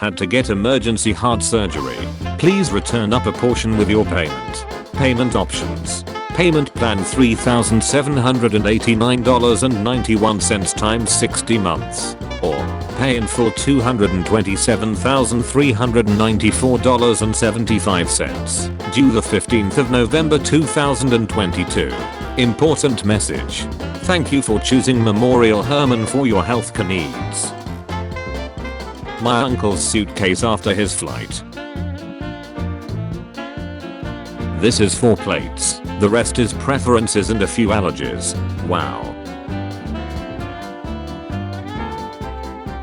Had to get emergency heart surgery. Please return up a portion with your payment. Payment options. Payment plan $3,789.91 times 60 months. Or pay in full $227,394.75. Due the 15th of November 2022. Important message. Thank you for choosing Memorial Hermann for your healthcare needs. My uncle's suitcase after his flight. This is 4 plates. The rest is preferences and a few allergies. Wow.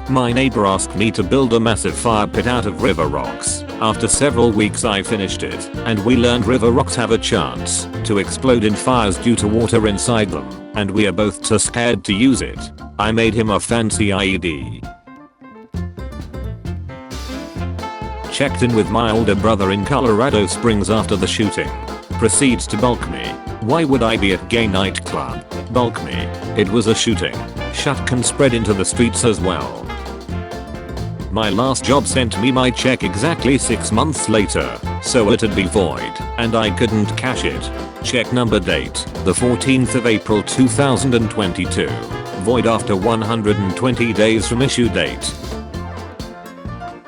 My neighbor asked me to build a massive fire pit out of river rocks. After several weeks I finished it, and we learned river rocks have a chance to explode in fires due to water inside them, and we are both too scared to use it. I made him a fancy IED. Checked in with my older brother in Colorado Springs after the shooting. Proceeds to bulk me. Why would I be at gay nightclub? Bulk me. It was a shooting. Shut can spread into the streets as well. My last job sent me my check exactly 6 months later, so it'd be void, and I couldn't cash it. Check number date, the 14th of April 2022. Void after 120 days from issue date.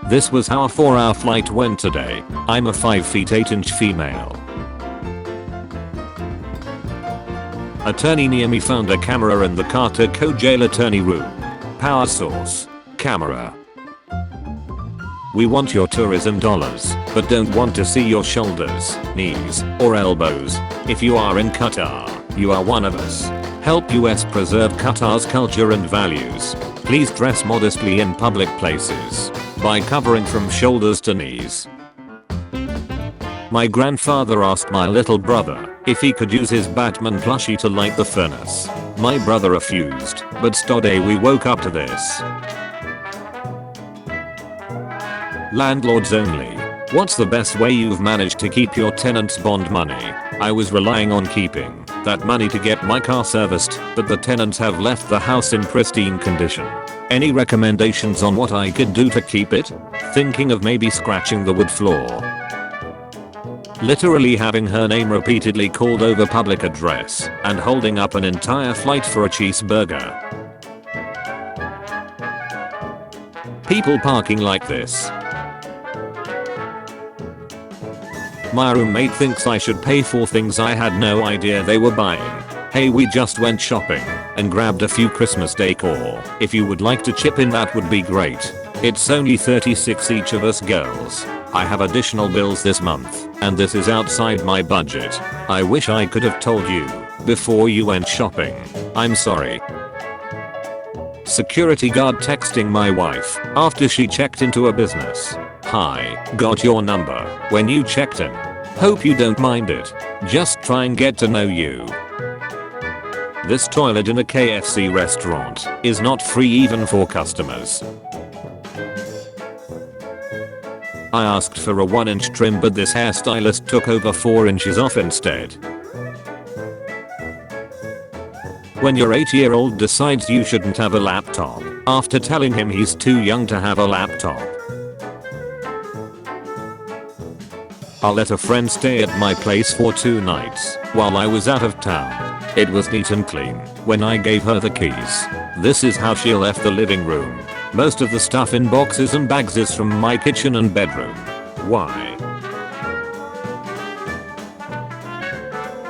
This was how a 4-hour flight went today. I'm a 5 feet 8 inch female. Attorney near me found a camera in the Carter jail attorney room. Power source. Camera. We want your tourism dollars, but don't want to see your shoulders, knees, or elbows. If you are in Qatar, you are one of us. Help US preserve Qatar's culture and values. Please dress modestly in public places by covering from shoulders to knees. My grandfather asked my little brother if he could use his Batman plushie to light the furnace. My brother refused, but today we woke up to this. Landlords only. What's the best way you've managed to keep your tenants' bond money? I was relying on keeping that money to get my car serviced, but the tenants have left the house in pristine condition. Any recommendations on what I could do to keep it? Thinking of maybe scratching the wood floor. Literally having her name repeatedly called over public address and holding up an entire flight for a cheeseburger. People parking like this. My roommate thinks I should pay for things I had no idea they were buying. Hey, we just went shopping and grabbed a few Christmas decor. If you would like to chip in, that would be great. It's only $36 each of us girls. I have additional bills this month, and this is outside my budget. I wish I could have told you before you went shopping. I'm sorry. Security guard texting my wife after she checked into a business. Hi, got your number when you checked in. Hope you don't mind it. Just try and get to know you. This toilet in a KFC restaurant is not free even for customers. I asked for a 1-inch trim, but this hairstylist took over 4 inches off instead. When your 8-year-old decides you shouldn't have a laptop after telling him he's too young to have a laptop. I let a friend stay at my place for 2 nights while I was out of town. It was neat and clean when I gave her the keys. This is how she left the living room. Most of the stuff in boxes and bags is from my kitchen and bedroom. Why?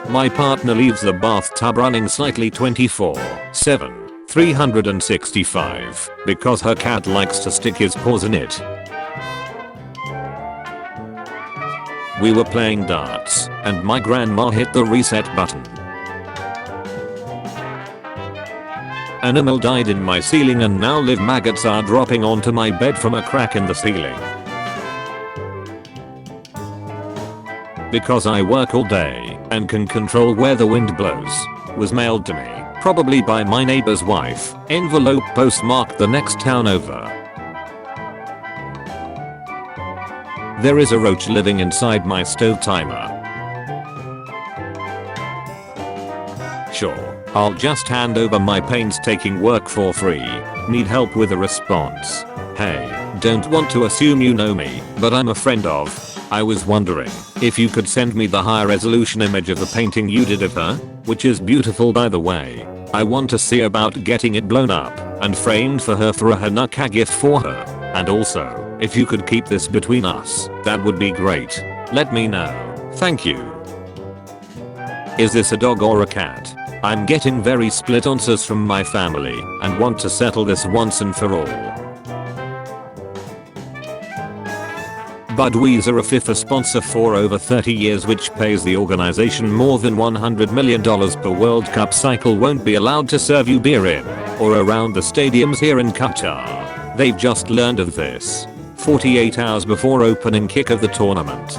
My partner leaves the bathtub running slightly 24/7, 365 because her cat likes to stick his paws in it. We were playing darts, and my grandma hit the reset button. Animal died in my ceiling, and now live maggots are dropping onto my bed from a crack in the ceiling. Because I work all day and can control where the wind blows. Was mailed to me, probably by my neighbor's wife. Envelope postmarked the next town over. There is a roach living inside my stove timer. Sure, I'll just hand over my painstaking work for free. Need help with a response? Hey, Don't want to assume you know me, but I'm a friend of. I was wondering if you could send me the high resolution image of the painting you did of her, which is beautiful by the way. I want to see about getting it blown up and framed for her for a Hanukkah gift for her. And also, if you could keep this between us, that would be great. Let me know. Thank you. Is this a dog or a cat? I'm getting very split answers from my family and want to settle this once and for all. Budweiser, a FIFA sponsor for over 30 years, which pays the organization more than $100 million per World Cup cycle, won't be allowed to serve you beer in or around the stadiums here in Qatar. They've just learned of this 48 hours before opening kick of the tournament.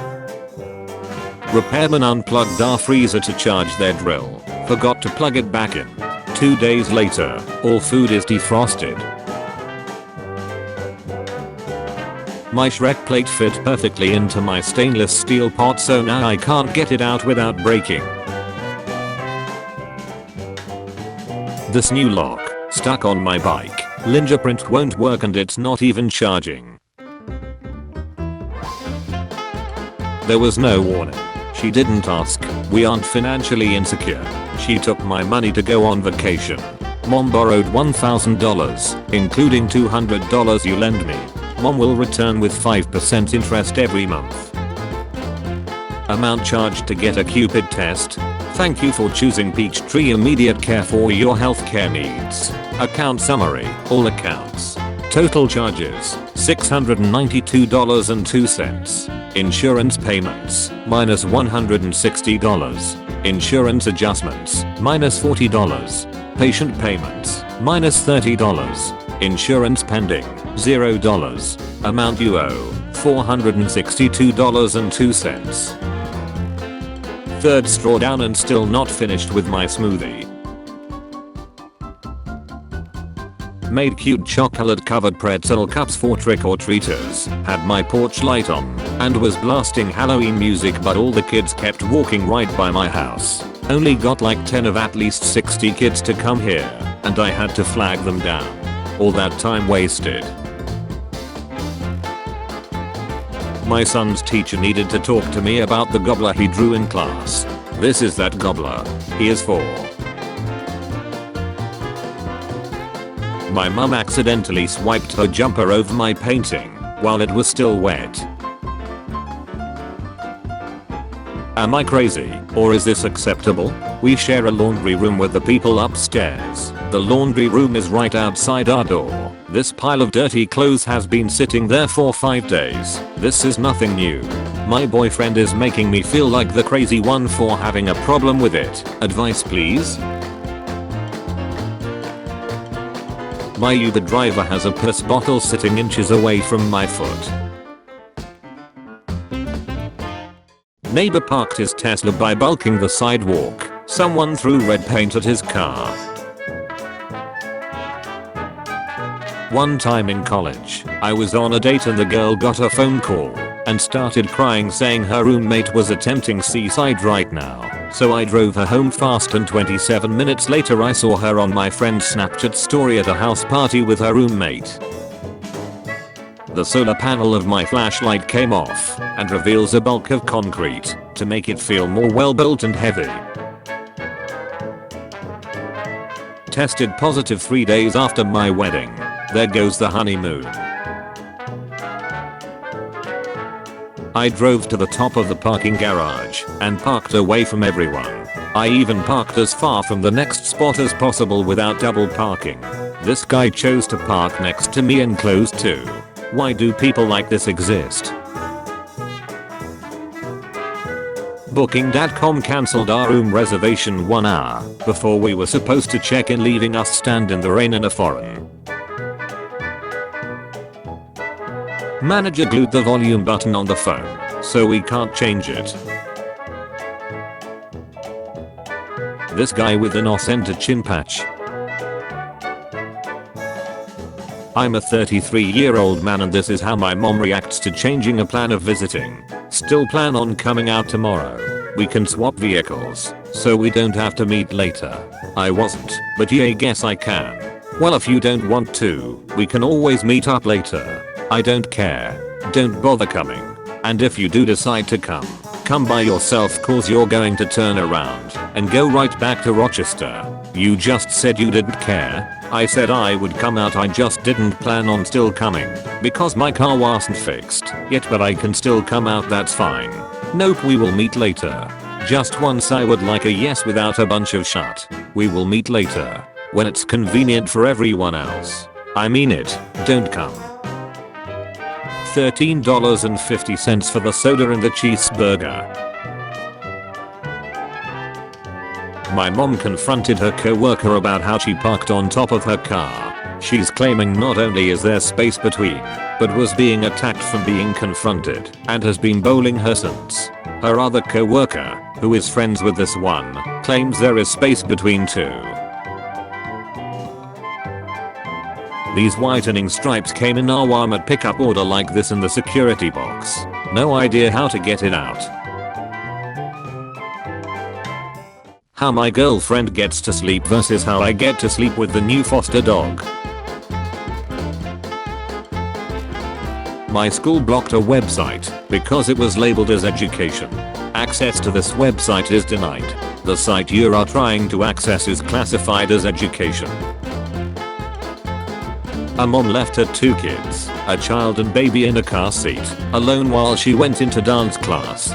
Repairman unplugged our freezer to charge their drill. Forgot to plug it back in. 2 days later, all food is defrosted. My Shrek plate fit perfectly into my stainless steel pot, so now I can't get it out without breaking. This new lock, stuck on my bike. Lingerprint won't work and it's not even charging. There was no warning. She didn't ask. We aren't financially insecure. She took my money to go on vacation. Mom borrowed $1,000, including $200 you lend me. Mom will return with 5% interest every month. Amount charged to get a Cupid test. Thank you for choosing Peachtree Immediate Care for your healthcare needs. Account summary, all accounts. Total charges, $692.02. Insurance payments, minus $160. Insurance adjustments, minus $40. Patient payments, minus $30. Insurance pending, $0. Amount you owe, $462.02. Third straw down and still not finished with my smoothie. Made cute chocolate covered pretzel cups for trick-or-treaters. Had my porch light on and was blasting Halloween music, but all the kids kept walking right by my house. Only got like 10 of at least 60 kids to come here, and I had to flag them down. All that time wasted. My son's teacher needed to talk to me about the gobbler he drew in class. This is that gobbler he is for. My mum accidentally swiped her jumper over my painting while it was still wet. Am I crazy, or is this acceptable? We share a laundry room with the people upstairs. The laundry room is right outside our door. This pile of dirty clothes has been sitting there for 5 days. This is nothing new. My boyfriend is making me feel like the crazy one for having a problem with it. Advice please? My Uber driver has a piss bottle sitting inches away from my foot. Neighbor parked his Tesla by bulking the sidewalk. Someone threw red paint at his car. One time in college, I was on a date and the girl got a phone call and started crying saying her roommate was attempting suicide right now. So I drove her home fast, and 27 minutes later I saw her on my friend's Snapchat story at a house party with her roommate. The solar panel of my flashlight came off and reveals a bulk of concrete to make it feel more well built and heavy. Tested positive 3 days after my wedding. There goes the honeymoon. I drove to the top of the parking garage and parked away from everyone. I even parked as far from the next spot as possible without double parking. This guy chose to park next to me and close too. Why do people like this exist? Booking.com cancelled our room reservation 1 hour before we were supposed to check in, leaving us stand in the rain in a foreign. Manager glued the volume button on the phone, so we can't change it. This guy with an off-center chin patch. I'm a 33-year-old man and this is how my mom reacts to changing a plan of visiting. Still plan on coming out tomorrow. We can swap vehicles, so we don't have to meet later. I wasn't, but yeah, guess I can. Well, if you don't want to, we can always meet up later. I don't care. Don't bother coming. And if you do decide to come by yourself cause you're going to turn around and go right back to Rochester. You just said you didn't care. I said I would come out, I just didn't plan on still coming because my car wasn't fixed yet, but I can still come out, that's fine. Nope, we will meet later. Just once I would like a yes without a bunch of shut. We will meet later when it's convenient for everyone else. I mean it, don't come. $13.50 for the soda and the cheeseburger. My mom confronted her coworker about how she parked on top of her car. She's claiming not only is there space between, but was being attacked from being confronted and has been bowling her since. Her other coworker, who is friends with this one, claims there is space between too. These whitening stripes came in our Walmart pickup order like this in the security box. No idea how to get it out. How my girlfriend gets to sleep versus how I get to sleep with the new foster dog. My school blocked a website because it was labeled as education. Access to this website is denied. The site you are trying to access is classified as education. A mom left her 2 kids, a child and baby in a car seat, alone while she went into dance class.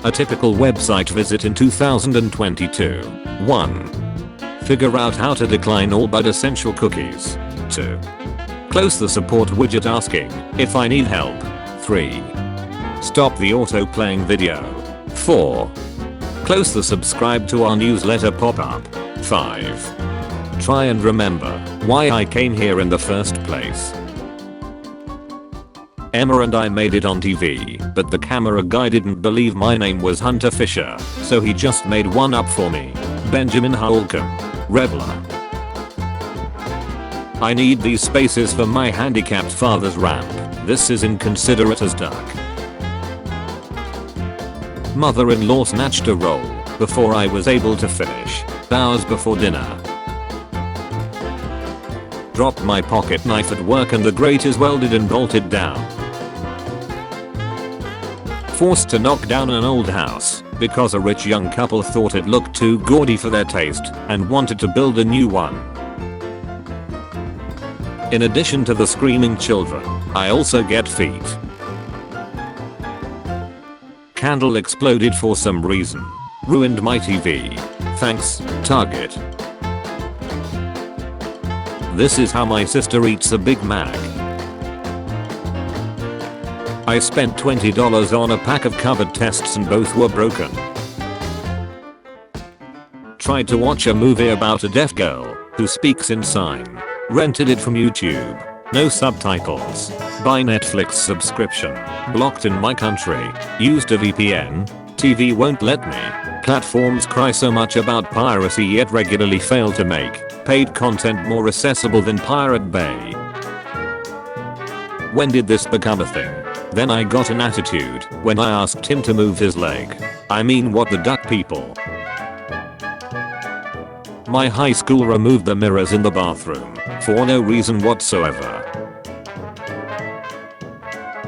A typical website visit in 2022. 1. Figure out how to decline all but essential cookies. 2. Close the support widget asking if I need help. 3. Stop the auto playing video. 4. Close the subscribe to our newsletter pop-up. 5. Try and remember why I came here in the first place. Emma and I made it on TV, but the camera guy didn't believe my name was Hunter Fisher, so he just made one up for me. Benjamin Holcomb. Rebler. I need these spaces for my handicapped father's ramp. This is inconsiderate as duck. Mother-in-law snatched a roll before I was able to finish. Hours before dinner. Dropped my pocket knife at work and the grate is welded and bolted down. Forced to knock down an old house because a rich young couple thought it looked too gaudy for their taste and wanted to build a new one. In addition to the screaming children, I also get feet. Candle exploded for some reason. Ruined my TV. Thanks, Target. This is how my sister eats a Big Mac. I spent $20 on a pack of covered tests and both were broken. Tried to watch a movie about a deaf girl who speaks in sign. Rented it from YouTube. No subtitles. Buy Netflix subscription. Blocked in my country. Used a VPN. TV won't let me. Platforms cry so much about piracy yet regularly fail to make paid content more accessible than Pirate Bay. When did this become a thing? Then I got an attitude when I asked him to move his leg. I mean, what the duck people. My high school removed the mirrors in the bathroom for no reason whatsoever.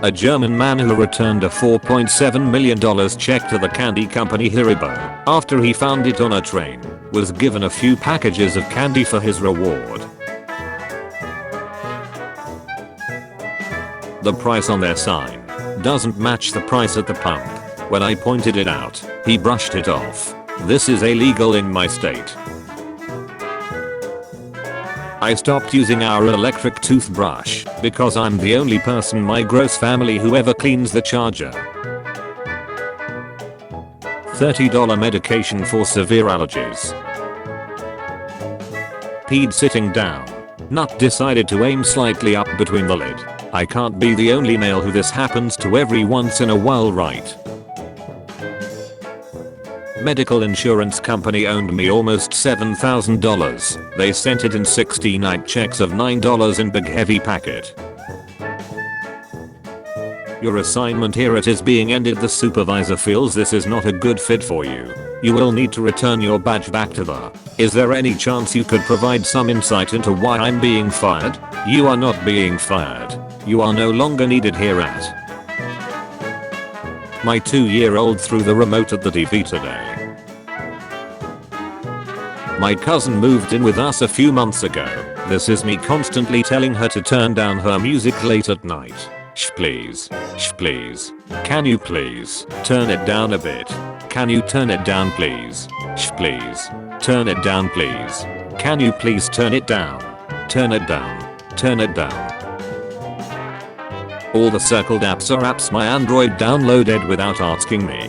A German man who returned a $4.7 million check to the candy company Haribo after he found it on a train was given a few packages of candy for his reward. The price on their sign doesn't match the price at the pump. When I pointed it out, he brushed it off. This is illegal in my state. I stopped using our electric toothbrush because I'm the only person in my gross family who ever cleans the charger. $30 medication for severe allergies. Peed sitting down. Nut decided to aim slightly up between the lid. I can't be the only male who this happens to every once in a while, right? Medical insurance company owed me almost $7,000. They sent it in 60-night checks of $9 in big heavy packet. Your assignment here it is being ended. The supervisor feels this is not a good fit for you. You will need to return your badge back to the. Is there any chance you could provide some insight into why I'm being fired? You are not being fired. You are no longer needed here at. My 2-year-old threw the remote at the TV today. My cousin moved in with us a few months ago. This is me constantly telling her to turn down her music late at night. Shh please. Shh please. Can you please turn it down a bit? Can you turn it down please? Shh please. Turn it down please. Can you please turn it down? Turn it down. Turn it down. All the circled apps are apps my Android downloaded without asking me.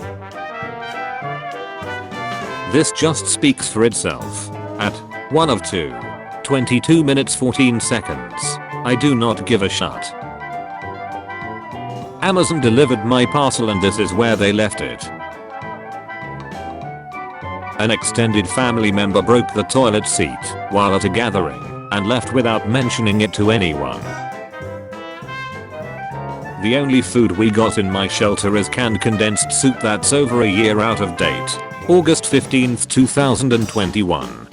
This just speaks for itself. At 1 of 2. 22 minutes 14 seconds. I do not give a shit. Amazon delivered my parcel and this is where they left it. An extended family member broke the toilet seat while at a gathering and left without mentioning it to anyone. The only food we got in my shelter is canned condensed soup that's over a year out of date. August 15th 2021.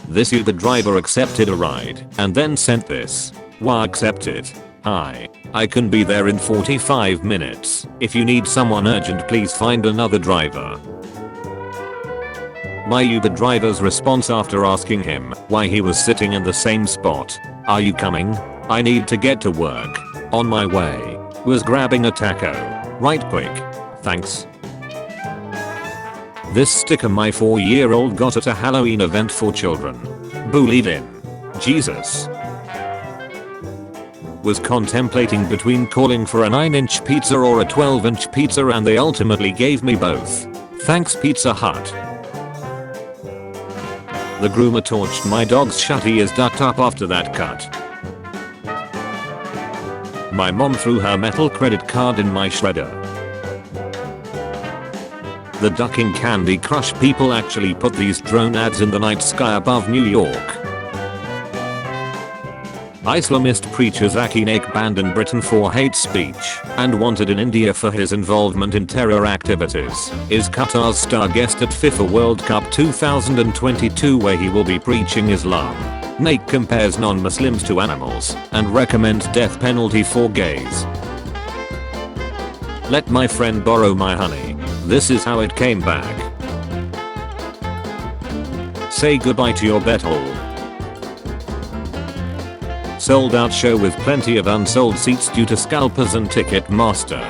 This Uber driver accepted a ride and then sent this. Why accepted? Hi. I can be there in 45 minutes. If you need someone urgent please find another driver. My Uber driver's response after asking him why he was sitting in the same spot. Are you coming? I need to get to work. On my way. Was grabbing a taco. Right quick. Thanks. This sticker my 4-year-old got at a Halloween event for children. Believe in Jesus. Was contemplating between calling for a 9-inch pizza or a 12-inch pizza and they ultimately gave me both. Thanks Pizza Hut. The groomer torched my dog's shut ears ducked up after that cut. My mom threw her metal credit card in my shredder. The ducking Candy Crush people actually put these drone ads in the night sky above New York. Islamist preacher Zakir Naik banned in Britain for hate speech and wanted in India for his involvement in terror activities. Is Qatar's star guest at FIFA World Cup 2022 where he will be preaching Islam. Naik compares non-Muslims to animals and recommends death penalty for gays. Let my friend borrow my honey. This is how it came back. Say goodbye to your butthole. Sold out show with plenty of unsold seats due to scalpers and Ticketmaster.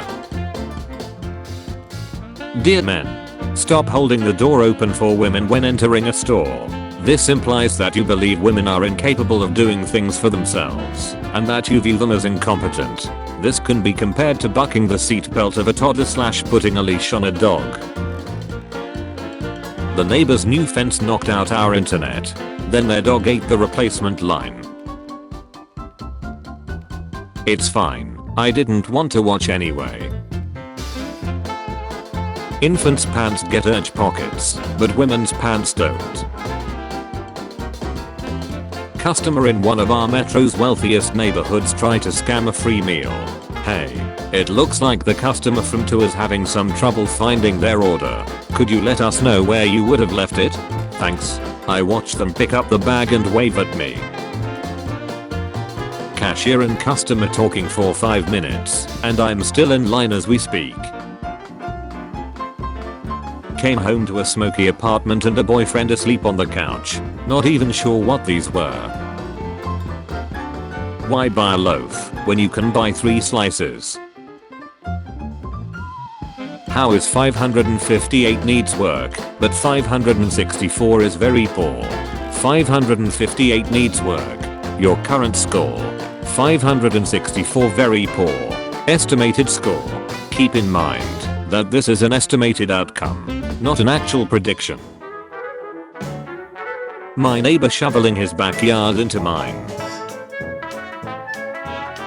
Dear men, stop holding the door open for women when entering a store. This implies that you believe women are incapable of doing things for themselves and that you view them as incompetent. This can be compared to bucking the seatbelt of a toddler / putting a leash on a dog. The neighbor's new fence knocked out our internet. Then their dog ate the replacement line. It's fine. I didn't want to watch anyway. Infants' pants get urge pockets, but women's pants don't. Customer in one of our metro's wealthiest neighborhoods tried to scam a free meal. Hey, it looks like the customer from 2 is having some trouble finding their order. Could you let us know where you would have left it? Thanks. I watched them pick up the bag and wave at me. Cashier and customer talking for 5 minutes, and I'm still in line as we speak. Came home to a smoky apartment and a boyfriend asleep on the couch. Not even sure what these were. Why buy a loaf when you can buy 3 slices? How is 558 needs work, but 564 is very poor? 558 needs work. Your current score. 564 very poor. Estimated score. Keep in mind that this is an estimated outcome, not an actual prediction. My neighbor shoveling his backyard into mine.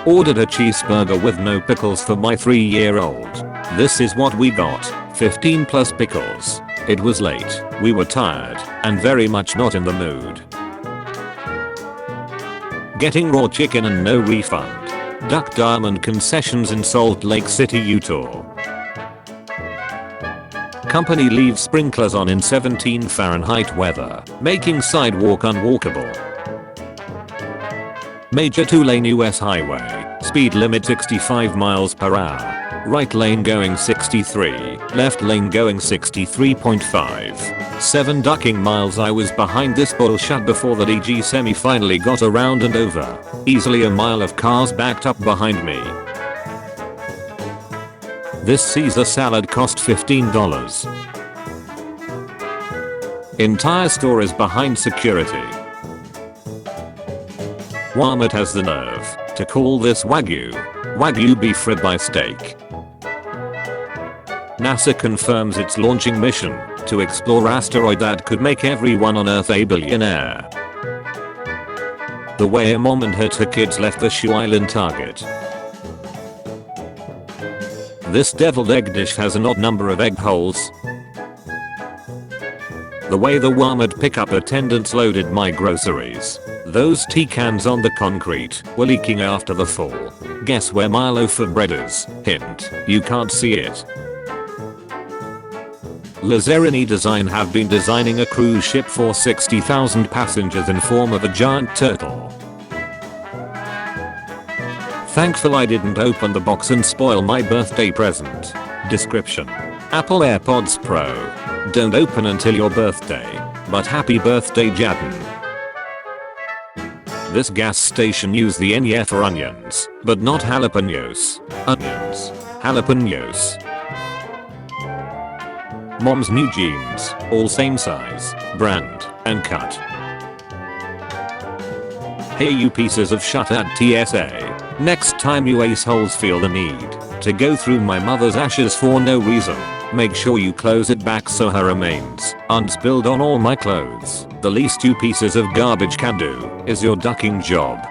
Ordered a cheeseburger with no pickles for my 3-year-old. This is what we got. 15 plus pickles. It was late, we were tired, and very much not in the mood. Getting raw chicken and no refund. Duck Diamond concessions in Salt Lake City, Utah. Company leaves sprinklers on in 17 Fahrenheit weather, making sidewalk unwalkable. Major 2-lane US highway, speed limit 65 miles per hour. Right lane going 63, left lane going 63.5. 7 ducking miles. I was behind this bullshit before the DG semi finally got around and over. Easily a mile of cars backed up behind me. This Caesar salad cost $15. Entire store is behind security. Walmart has the nerve to call this Wagyu beef ribeye steak. NASA confirms its launching mission to explore asteroid that could make everyone on Earth a billionaire. The way a mom and her 2 kids left the Shoe Island Target. This deviled egg dish has an odd number of egg holes. The way the Walmart pickup attendants loaded my groceries. Those tea cans on the concrete were leaking after the fall. Guess where my loaf of bread is? Hint, you can't see it. Lazzarini Design have been designing a cruise ship for 60,000 passengers in form of a giant turtle. Thankful I didn't open the box and spoil my birthday present. Description: Apple AirPods Pro. Don't open until your birthday. But happy birthday Jadon. This gas station used the NE for onions, but not jalapenos. Onions. Jalapenos. Mom's new jeans, all same size, brand, and cut. Hey you pieces of shit at TSA. Next time you assholes feel the need to go through my mother's ashes for no reason, make sure you close it back so her remains aren't spilled on all my clothes. The least you pieces of garbage can do is your ducking job.